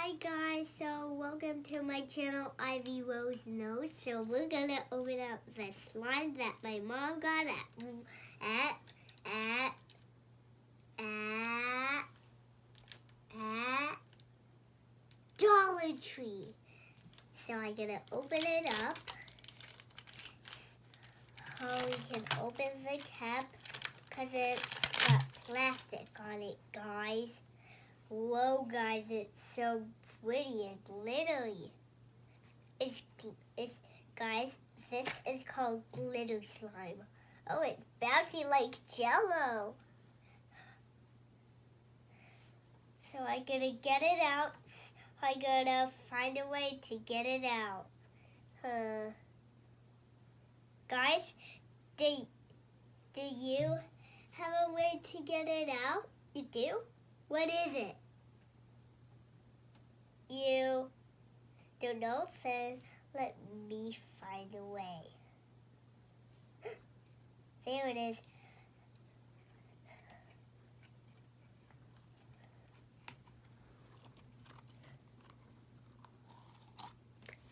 Hi guys, so welcome to my channel, Ivy Rose Knows. So we're gonna open up the slime that my mom got at Dollar Tree. So I'm gonna open it up. So we can open the cap because it's got plastic on it, guys. Whoa, guys, it's so pretty and glittery. Guys, this is called glitter slime. Oh, it's bouncy like Jello. So I'm gonna get it out. I'm gonna find a way to get it out. Guys, do you have a way to get it out? You do? What is it? You don't know? Then let me find a way. There it is.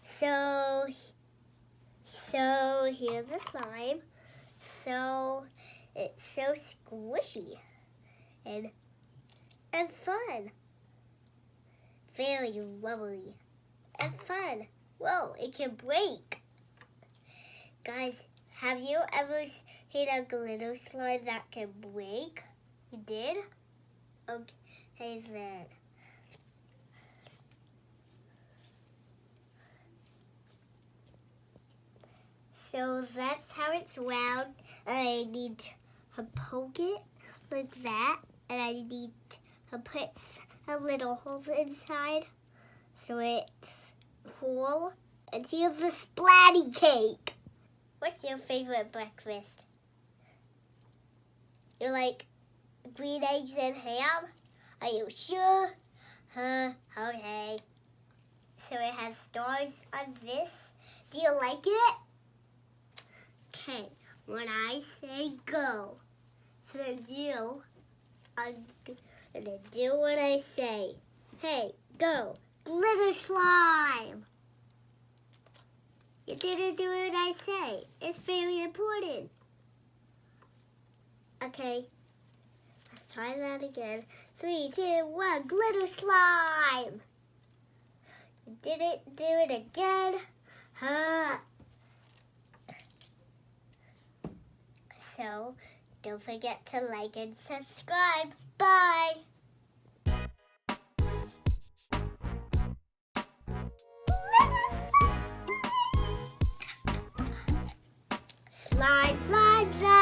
So here's the slime. So it's so squishy and fun. Very rubbery and fun. Whoa, it can break. Guys, have you ever seen a glitter slime that can break? You did? Okay then. So that's how it's round. I need to poke it like that. And I need to put some little holes inside so it's cool. And here's the splatty cake. What's your favorite breakfast? You like green eggs and ham? Are you sure? Okay. So it has stars on this. Do you like it? Okay, when I say go, then I'm gonna do what I say. Hey, go. Glitter slime. You didn't do what I say. It's very important. Okay, let's try that again. 3, 2, 1, glitter slime. You didn't do it again. So, don't forget to like and subscribe. Bye! Slime, slime, slime!